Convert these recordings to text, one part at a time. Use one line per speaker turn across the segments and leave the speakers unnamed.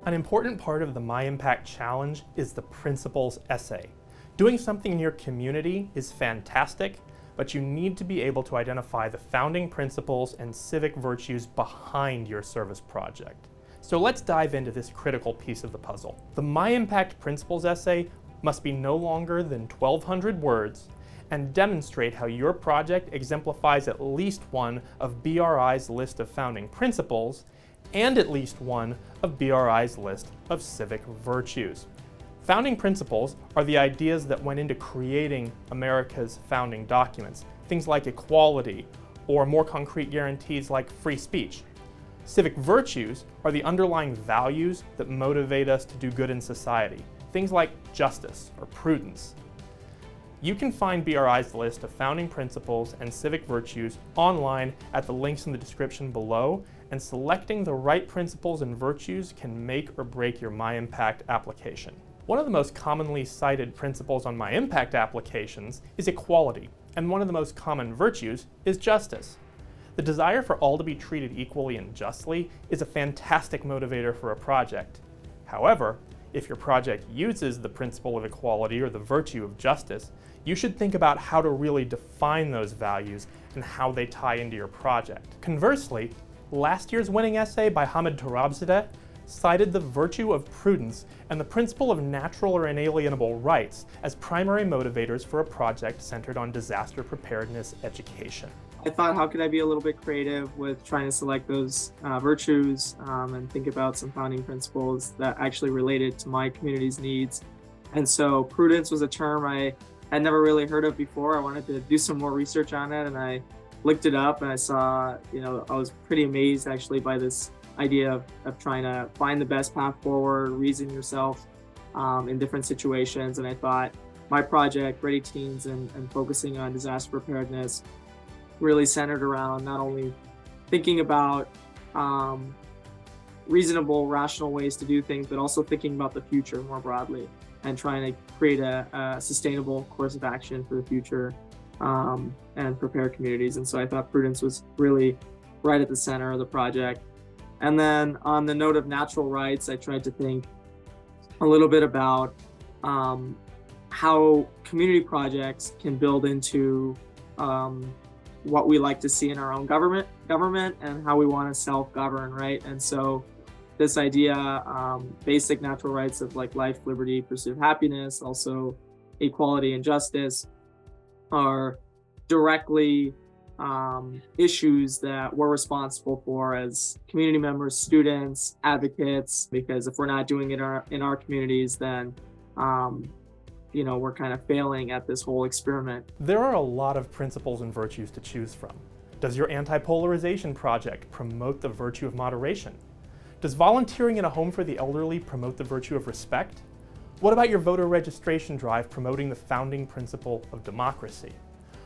An important part of the MyImpact Challenge is the principles essay. Doing something in your community is fantastic, but you need to be able to identify the founding principles and civic virtues behind your service project. So let's dive into this critical piece of the puzzle. The MyImpact Principles essay must be no longer than 1,200 words and demonstrate how your project exemplifies at least one of BRI's list of founding principles and at least one of BRI's list of civic virtues. Founding principles are the ideas that went into creating America's founding documents, things like equality or more concrete guarantees like free speech. Civic virtues are the underlying values that motivate us to do good in society, things like justice or prudence. You can find BRI's list of founding principles and civic virtues online at the links in the description below, and selecting the right principles and virtues can make or break your MyImpact application. One of the most commonly cited principles on MyImpact applications is equality, and one of the most common virtues is justice. The desire for all to be treated equally and justly is a fantastic motivator for a project. However, if your project uses the principle of equality or the virtue of justice, you should think about how to really define those values and how they tie into your project. Conversely, last year's winning essay by Hamid Torabzadeh cited the virtue of prudence and the principle of natural or inalienable rights as primary motivators for a project centered on disaster preparedness education.
I thought, how could I be a little bit creative with trying to select those virtues and think about some founding principles that actually related to my community's needs. And so prudence was a term I had never really heard of before. I wanted to do some more research on it, and I looked it up and I saw, I was pretty amazed actually by this idea of trying to find the best path forward, reason yourself in different situations. And I thought my project, Ready Teens, and focusing on disaster preparedness, really centered around not only thinking about reasonable, rational ways to do things, but also thinking about the future more broadly and trying to create a sustainable course of action for the future and prepare communities. And so I thought prudence was really right at the center of the project. And then on the note of natural rights, I tried to think a little bit about how community projects can build into what we like to see in our own government and how we want to self-govern, right? And so this idea, basic natural rights of like life, liberty, pursuit of happiness, also equality and justice, are directly issues that we're responsible for as community members, students, advocates, because if we're not doing it in our communities, then we're kind of failing at this whole experiment.
There are a lot of principles and virtues to choose from. Does your anti-polarization project promote the virtue of moderation? Does volunteering in a home for the elderly promote the virtue of respect? What about your voter registration drive promoting the founding principle of democracy?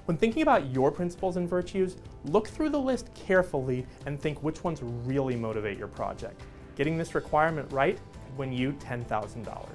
When thinking about your principles and virtues, look through the list carefully and think which ones really motivate your project. Getting this requirement right could win you $10,000.